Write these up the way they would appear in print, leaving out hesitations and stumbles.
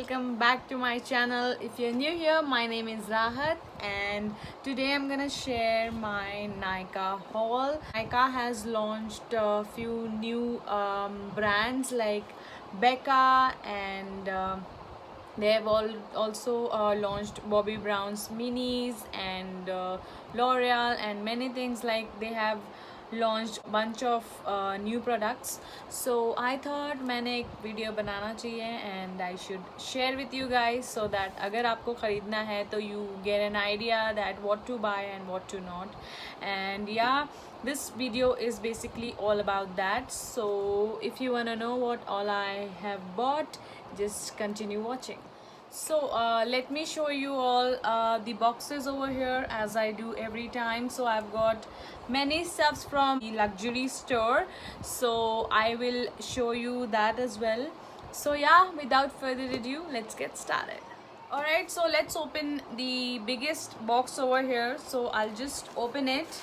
welcome back to my channel. If you're new here, my name is Rahat and today I'm gonna share my Nykaa haul. Nykaa has launched a few new brands like Becca and they have also launched Bobbi Brown's minis and L'Oreal and many things, like they have launched bunch of new products. So I thought मैंने एक video बनाना चाहिए and I should share with you guys so that अगर आपको ख़रीदना है तो you get an idea that what to buy and what to not. And yeah, this video is basically all about that. So if you wanna know what all I have bought, just continue watching. So let me show you all the boxes over here as I do every time. So I've got many stuffs from the luxury store, so I will show you that as well. So yeah, without further ado, let's get started. Alright, so let's open the biggest box over here. So I'll just open it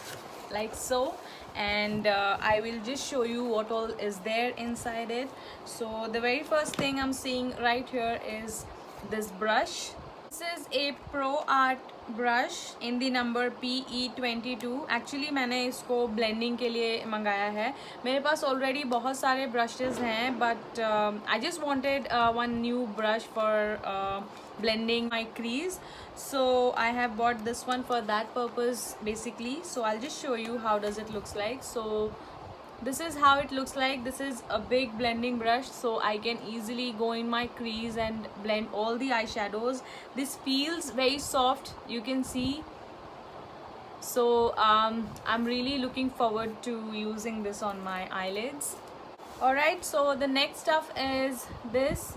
like so, and I will just show you what all is there inside it. So the very first thing I'm seeing right here is this brush. This is a Pro Art brush in the number PE22. Actually मैंने इसको blending के लिए मंगाया है. मेरे पास already बहुत सारे brushes हैं, but I just wanted one new brush for blending my crease. So I have bought this one for that purpose basically. So I'll just show you how does it looks like. So this is how it looks like. This is a big blending brush, so I can easily go in my crease and blend all the eyeshadows. This feels very soft, you can see. So I'm really looking forward to using this on my eyelids. Alright, so the next stuff is this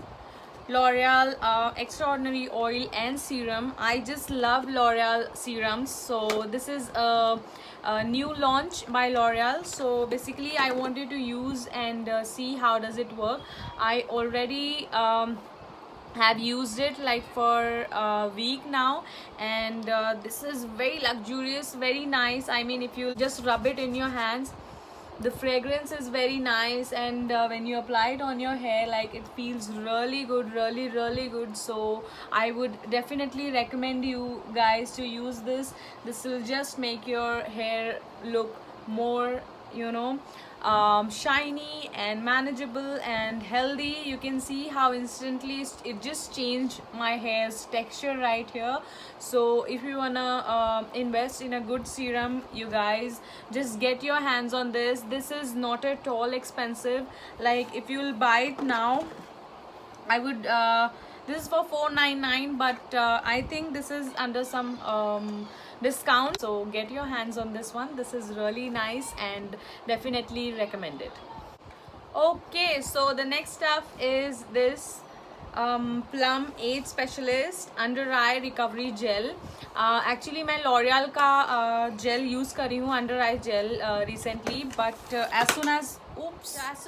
L'Oreal Extraordinary Oil and Serum. I just love L'Oreal serums. So this is a new launch by L'Oreal. So basically I wanted to use and see how does it work. I already have used it like for a week now, and this is very luxurious, very nice. I mean, if you just rub it in your hands, the fragrance is very nice, and when you apply it on your hair, like it feels really good, really good. So I would definitely recommend you guys to use this. This will just make your hair look more, you know, shiny and manageable and healthy. You can see how instantly it just changed my hair's texture right here. So if you wanna invest in a good serum, you guys just get your hands on this. This is not at all expensive. Like if you'll buy it now, I would this is for $4.99, but I think this is under some discount. So get your hands on this one. This is really nice and definitely recommend it. Okay, so the next stuff is this Plum Age Specialist Under Eye Recovery Gel. Actually मैं L'Oreal का gel use कर रही हूँ, under eye gel recently, but as soon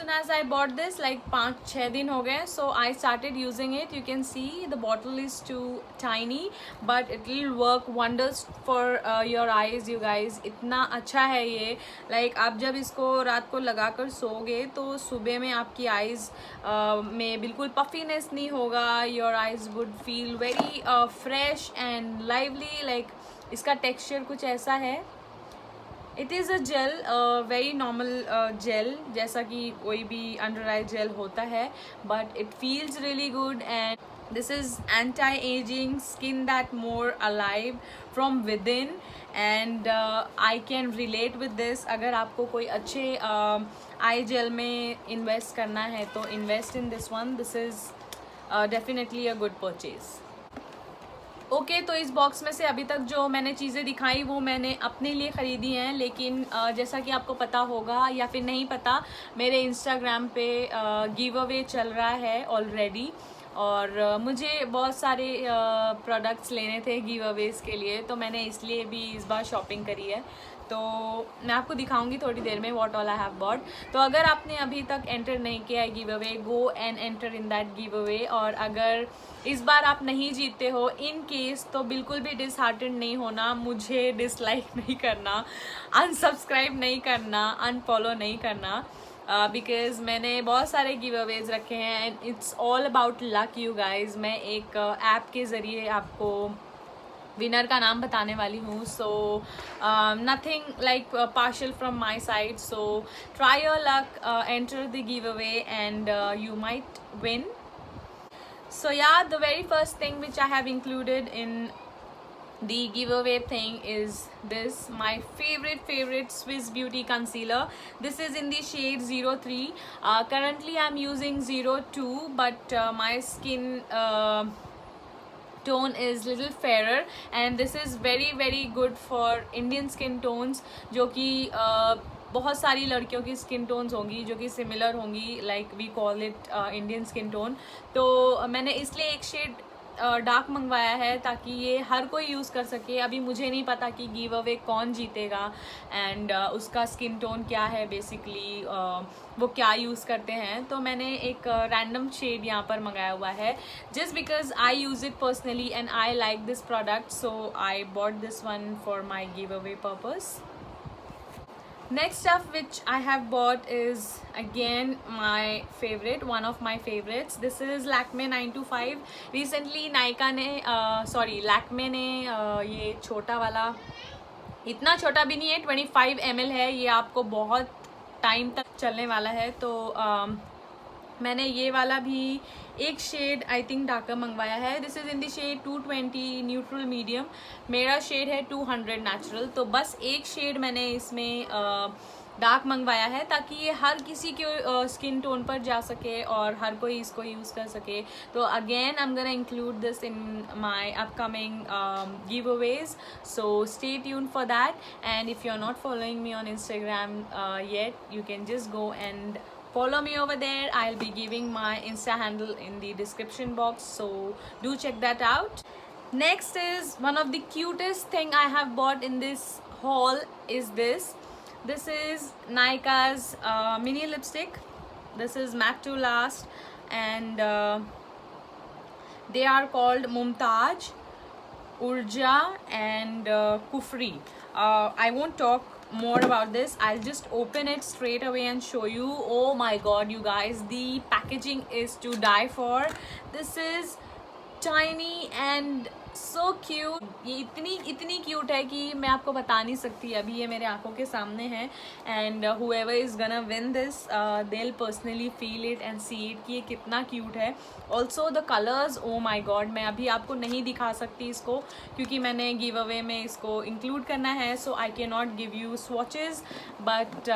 as I bought this, like 5-6 दिन हो गए, so I started using it. You can see the bottle is too tiny, but it will work wonders for your eyes, you guys. इतना अच्छा है ये. Like आप जब इसको रात को लगा कर सोओगे तो सुबह में आपकी eyes में बिल्कुल puffiness नहीं होगा. Your eyes would feel very fresh and lively. Like इसका texture कुछ ऐसा है. It is a gel, very normal gel, जैसा कि कोई भी under eye gel होता है, but it feels really good. And this is anti-aging, skin that more alive from within, and I can relate with this. अगर आपको कोई अच्छे eye gel में invest करना है तो invest in this one. This is definitely a good purchase. Okay तो इस बॉक्स में से अभी तक जो मैंने चीज़ें दिखाई वो मैंने अपने लिए ख़रीदी हैं, लेकिन जैसा कि आपको पता होगा या फिर नहीं पता, मेरे इंस्टाग्राम पे गिव अवे चल रहा है ऑलरेडी, और मुझे बहुत सारे प्रोडक्ट्स लेने थे गिव अवेज़ के लिए, तो मैंने इसलिए भी इस बार शॉपिंग करी है. तो मैं आपको दिखाऊंगी थोड़ी देर में what all I have bot. तो अगर आपने अभी तक एंटर नहीं किया है give away, go and enter in that give away. और अगर इस बार आप नहीं जीतते हो इन केस, तो बिल्कुल भी डिसहार्टेंड नहीं होना, मुझे डिसलाइक नहीं करना, अनसब्सक्राइब नहीं करना, अनफॉलो नहीं करना. बिकॉज मैंने बहुत सारे गिव अवेज रखे हैं and it's all about luck you guys. मैं एक ऐप के ज़रिए आपको विनर का नाम बताने वाली हूँ। So nothing like partial from my side, so try your luck, enter the give away and you might win. So yeah, the very first thing which I have included in the giveaway thing is this, my favorite Swiss Beauty concealer. This is in the shade 03. Currently I'm using 02, but my skin tone is little fairer and this is very good for Indian skin tones, जो कि बहुत सारी लड़कियों की skin tones होंगी जो कि similar होंगी, like we call it Indian skin tone. तो मैंने इसलिए एक शेड डार्क मंगवाया है ताकि ये हर कोई यूज़ कर सके। अभी मुझे नहीं पता कि गिव अवे कौन जीतेगा एंड उसका स्किन टोन क्या है, बेसिकली वो क्या यूज़ करते हैं। तो मैंने एक रैंडम शेड यहाँ पर मंगाया हुआ है just because I use it personally and I like this product, so I bought this one for my give away purpose. Next stuff which I have bought is again my favorite, one of my favorites. This is Lakme 925. Recently Nykaa ने Lakme ने ये छोटा वाला, इतना छोटा भी नहीं है, 25 ml है, ये आपको बहुत टाइम तक चलने वाला है। तो मैंने ये वाला भी एक शेड आई थिंक डार्कर मंगवाया है। This is in the shade 220 neutral medium, मेरा शेड है 200 नेचुरल। तो बस एक शेड मैंने इसमें डार्क मंगवाया है ताकि ये हर किसी के स्किन टोन पर जा सके और हर कोई इसको यूज़ कर सके। तो again I am gonna include this in my upcoming giveaways, so stay tune for that. And if you are not following me on Instagram yet, you can just go and follow me over there. I'll be giving my Insta handle in the description box, so do check that out. Next is one of the cutest thing I have bought in this haul is this. This is Nykaa's mini lipstick. This is Matte to Last and they are called Mumtaj, Urja and Kufri. I won't talk more about this, I'll just open it straight away and show you. Oh my god you guys, the packaging is to die for. This is tiny and so cute. ये इतनी cute है कि मैं आपको बता नहीं सकती। अभी ये मेरे आंखों के सामने है and whoever is gonna win this they'll personally feel it and see it कि ये कितना क्यूट है। Also the colors, oh my god, मैं अभी आपको नहीं दिखा सकती इसको क्योंकि मैंने गिव अवे में इसको इंक्लूड करना है, so I cannot give you swatches, but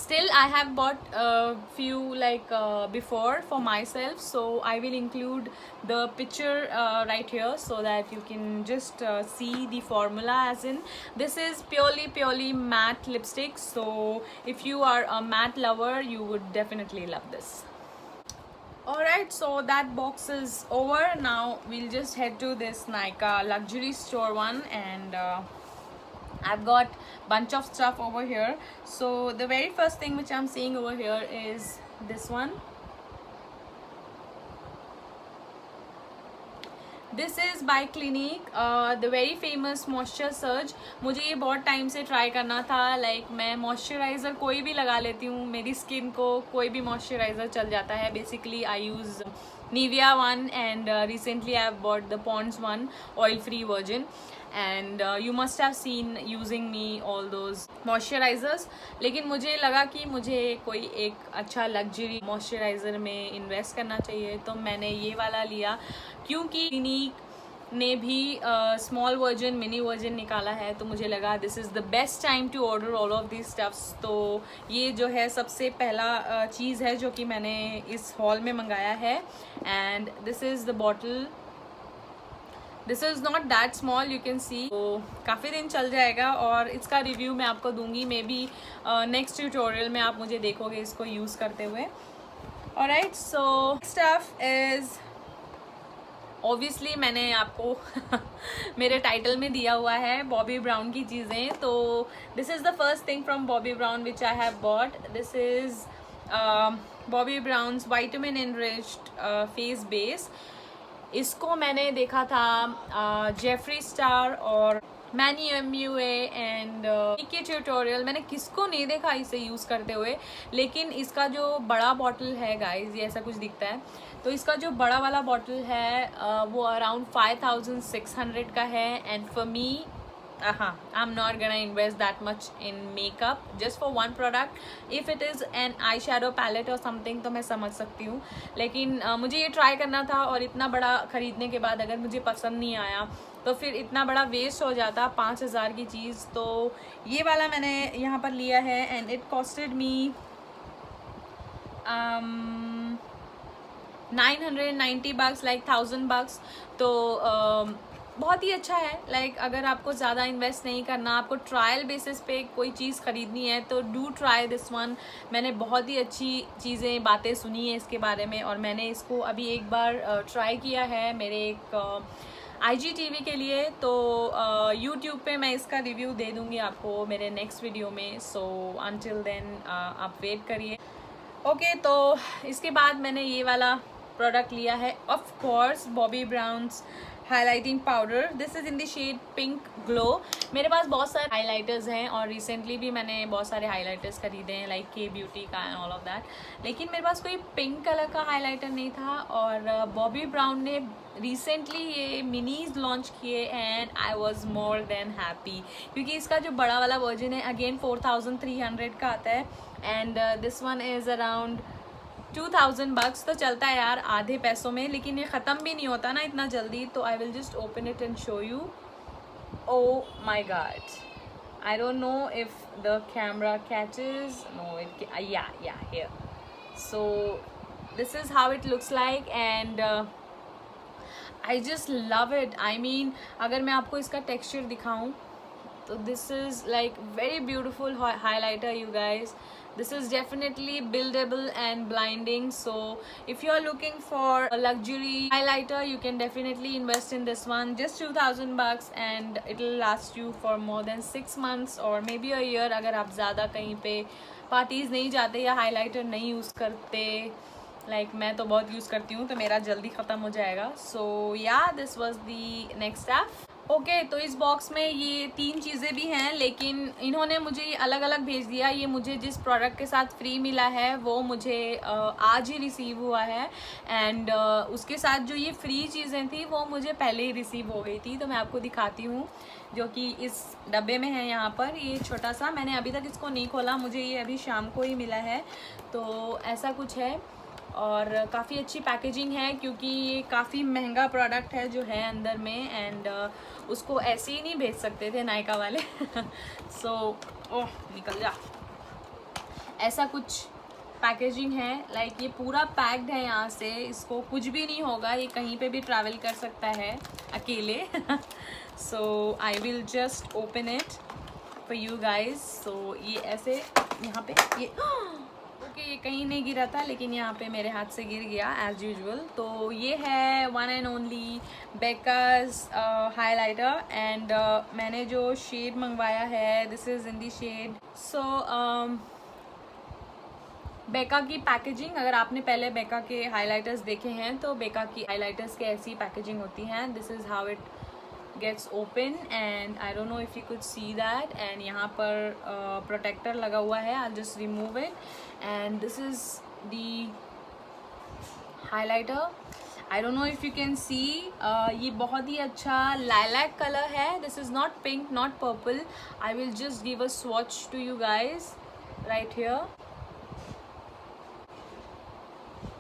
still I have bought a few like before for myself, so I will include the picture right here so that you can just see the formula. As in, this is purely matte lipstick, so if you are a matte lover you would definitely love this. Alright, so that box is over. Now we'll just head to this Nykaa luxury store one and I've got bunch of stuff over here. So the very first thing which I'm seeing over here is this one. This is by Clinique, the very famous moisture surge. मुझे ये बहुत time से try करना था। Like मैं moisturiser कोई भी लगा लेती हूँ, मेरी स्किन को कोई भी मॉइस्चराइज़र चल जाता है। Basically I use Nivea one and recently I have bought the Pond's one, oil free virgin, and you must have seen using me all those moisturizers. लेकिन मुझे लगा कि मुझे कोई एक अच्छा लग्जरी मॉइस्चराइज़र में इन्वेस्ट करना चाहिए, तो मैंने ये वाला लिया क्योंकि क्लिनिक ने भी स्मॉल वर्जन मिनी वर्जन निकाला है, तो मुझे लगा this is the best time to order all of this stuffs. तो ये जो है सबसे पहला चीज़ है जो कि मैंने इस हॉल में मंगाया है। And this is the bottle, this is not that small, you can see. तो काफ़ी दिन चल जाएगा और इसका रिव्यू मैं आपको दूंगी मे बी नेक्स्ट ट्यूटोरियल में, आप मुझे देखोगे इसको यूज़ करते हुए। Alright, so stuff is obviously मैंने आपको मेरे टाइटल में दिया हुआ है बॉबी ब्राउन की चीज़ें। तो this is the first thing from Bobbi Brown which I have bought. This is Bobbi Brown's vitamin enriched face base. इसको मैंने देखा था जेफरी स्टार और मैनी MUA एंड के ट्यूटोरियल मैंने किसको नहीं देखा इसे यूज़ करते हुए, लेकिन इसका जो बड़ा बॉटल है गाइज, ये ऐसा कुछ दिखता है। तो इसका जो बड़ा वाला बॉटल है वो अराउंड 5600 का है। And for me, I am not gonna invest that much in makeup just for one product. If it is an eye shadow palette और समथिंग तो मैं समझ सकती हूँ, लेकिन मुझे ये ट्राई करना था, और इतना बड़ा ख़रीदने के बाद अगर मुझे पसंद नहीं आया तो फिर इतना बड़ा वेस्ट हो जाता 5000 की चीज़। तो ये वाला मैंने यहाँ पर लिया है and it costed me 990 bucks, like 1000 bucks। तो बहुत ही अच्छा है। लाइक अगर आपको ज़्यादा इन्वेस्ट नहीं करना, आपको ट्रायल बेसिस पे कोई चीज़ ख़रीदनी है तो डू ट्राई दिस वन। मैंने बहुत ही अच्छी चीज़ें बातें सुनी है इसके बारे में, और मैंने इसको अभी एक बार ट्राई किया है मेरे एक IGTV के लिए। तो YouTube पे मैं इसका रिव्यू दे दूँगी आपको मेरे नेक्स्ट वीडियो में। सो अनटिल देन आप वेट करिए। ओके, तो इसके बाद मैंने ये वाला प्रोडक्ट लिया है, of course Bobbi Brown's highlighting powder. This is in the shade pink glow. मेरे पास बहुत सारे हाइलाइटर्स हैं और रिसेंटली भी मैंने बहुत सारे हाइलाइटर्स खरीदे हैं, लाइक के ब्यूटी का एंड ऑल ऑफ दैट, लेकिन मेरे पास कोई पिंक कलर का हाइलाइटर नहीं था। और बॉबी ब्राउन ने रिसेंटली ये मिनीज लॉन्च किए and I was more than happy, क्योंकि इसका जो बड़ा वाला वर्जन है अगेन 4300 का आता है and this one is around 2000 bucks। तो चलता है यार आधे पैसों में, लेकिन ये ख़त्म भी नहीं होता ना इतना जल्दी। तो I will just open it and show you. Oh my god, I don't know if the camera catches, no it, yeah here. So this is how it looks like and I just love it. I mean अगर मैं आपको इसका texture दिखाऊं तो this is like very beautiful highlighter you guys. This is definitely buildable and blinding. So if you are looking for a luxury highlighter, you can definitely invest in this one. Just 2000 bucks and it will last you for more than 6 months or maybe a year अगर आप ज़्यादा कहीं पे parties नहीं जाते या highlighter नहीं use करते। लाइक मैं तो बहुत यूज़ करती हूँ तो मेरा जल्दी ख़त्म हो जाएगा। सो या this was the next step. Okay, तो इस बॉक्स में ये 3 चीज़ें भी हैं, लेकिन इन्होंने मुझे ये अलग अलग भेज दिया। ये मुझे जिस प्रोडक्ट के साथ फ्री मिला है वो मुझे आज ही रिसीव हुआ है एंड उसके साथ जो ये फ्री चीज़ें थी वो मुझे पहले ही रिसीव हो गई थी। तो मैं आपको दिखाती हूँ, जो कि इस डब्बे में है यहाँ पर। ये छोटा सा, मैंने अभी तक इसको नहीं खोला, मुझे ये अभी शाम को ही मिला है। तो ऐसा कुछ है और काफ़ी अच्छी पैकेजिंग है, क्योंकि ये काफ़ी महंगा प्रोडक्ट है जो है अंदर में एंड उसको ऐसे ही नहीं भेज सकते थे नायका वाले। सो ओह निकल जा, ऐसा कुछ पैकेजिंग है। लाइक ये पूरा पैक्ड है यहाँ से, इसको कुछ भी नहीं होगा, ये कहीं पे भी ट्रैवल कर सकता है अकेले। So I will just open it for you guys. So ये ऐसे यहाँ पे ये ओके, ये कहीं नहीं गिरा था लेकिन यहाँ पे मेरे हाथ से गिर गया एज यूजुअल। तो ये है one and only Becca's highlighter and मैंने जो शेड मंगवाया है this is in the shade. So Becca की पैकेजिंग, अगर आपने पहले बेका के हाइलाइटर्स देखे हैं तो बेका की हाइलाइटर्स के ऐसी पैकेजिंग होती हैं। This is how it gets open and I don't know if you could see that, and यहाँ पर protector लगा हुआ है। I'll just remove it and this is the highlighter. I don't know if you can see, ये बहुत ही अच्छा lilac color है। This is not pink, not purple. I will just give a swatch to you guys right here.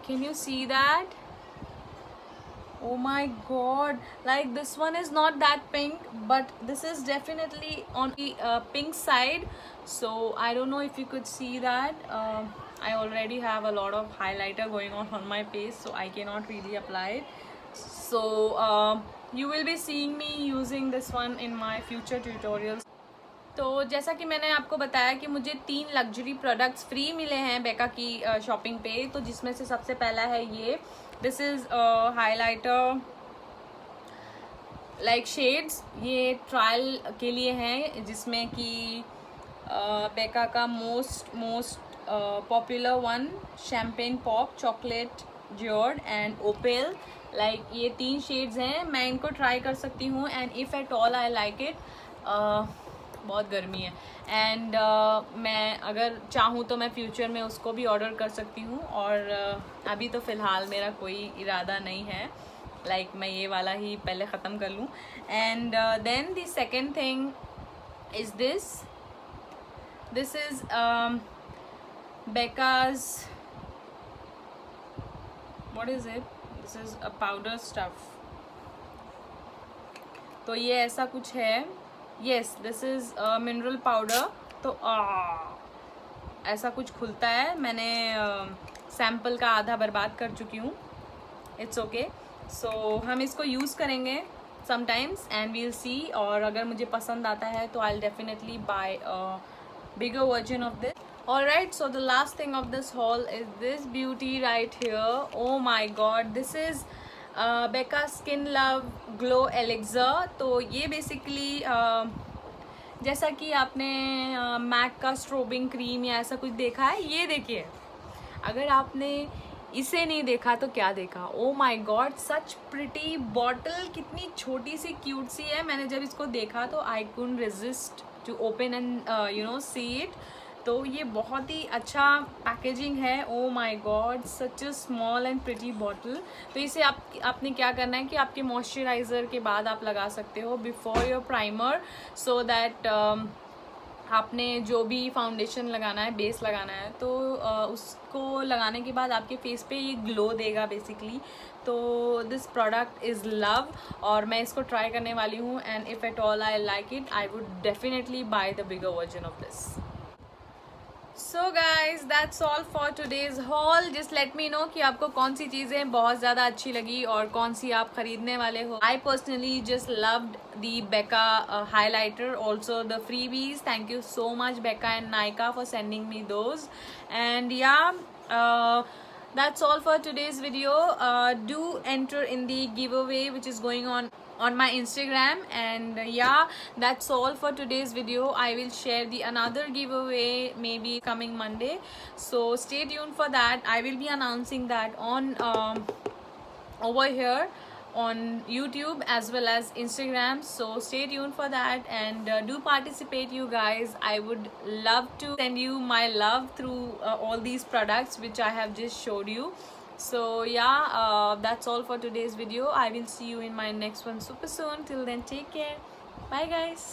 Can you see that? Oh my god, like this one is not that pink, but this is definitely on the pink side. So I don't know if you could see that. I already have a lot of highlighter going on my face, so I cannot really apply it. So you will be seeing me using this one in my future tutorials. तो जैसा कि मैंने आपको बताया कि मुझे 3 luxury products free मिले हैं बेका की शॉपिंग पे, तो जिसमें से सबसे पहला है ये। This is highlighter like shades, ये ट्रायल के लिए हैं, जिसमें कि बेका का most popular one champagne pop, chocolate geode and opal. Like ये 3 शेड्स हैं, मैं इनको ट्राई कर सकती हूँ and if at all I like it बहुत गर्मी है एंड मैं अगर चाहूँ तो मैं फ्यूचर में उसको भी ऑर्डर कर सकती हूँ और अभी तो फ़िलहाल मेरा कोई इरादा नहीं है लाइक मैं ये वाला ही पहले ख़त्म कर लूँ. And then the second thing is this is Becca's, what is it? This is a powder stuff. तो ये ऐसा कुछ है. Yes, this is mineral powder. तो ऐसा कुछ खुलता है. मैंने सैम्पल का आधा बर्बाद कर चुकी हूँ. It's okay. So हम इसको यूज़ करेंगे sometimes and we'll see. और अगर मुझे पसंद आता है तो I'll definitely buy a bigger version of this. Alright, so the last thing of this haul is this beauty right here. Oh my god, this is Becca Skin Love Glow Elixir. तो ये basically जैसा कि आपने Mac का strobing cream या ऐसा कुछ देखा है, ये देखिए. अगर आपने इसे नहीं देखा तो क्या देखा. ओ my god, such pretty bottle. कितनी छोटी सी क्यूट सी है. मैंने जब इसको देखा तो I couldn't resist to open and you know see it. तो ये बहुत ही अच्छा पैकेजिंग है. Oh my god, such a small and pretty bottle. तो इसे आपने क्या करना है कि आपके मॉइस्चराइज़र के बाद आप लगा सकते हो before your primer, so that आपने जो भी फाउंडेशन लगाना है, बेस लगाना है, तो उसको लगाने के बाद आपके फेस पे ये ग्लो देगा बेसिकली. तो दिस प्रोडक्ट इज़ लव और मैं इसको ट्राई करने वाली हूँ. And if at all I like it, I would definitely by the bigger version of this. So guys, that's all for today's haul. Just let me know कि आपको कौन सी चीज़ें बहुत ज़्यादा अच्छी लगी और कौन सी आप खरीदने वाले हो. I personally just loved the Becca highlighter, also the freebies. Thank you so much Becca and Nykaa for sending me those. And yeah, that's all for today's video. Do enter in the giveaway which is going on my Instagram. And yeah, that's all for today's video. I will share the another giveaway maybe coming Monday, so stay tuned for that. I will be announcing that on over here on YouTube as well as Instagram, so stay tuned for that. And do participate you guys. I would love to send you my love through all these products which I have just showed you. So yeah, that's all for today's video. I will see you in my next one super soon. Till then, take care. Bye guys.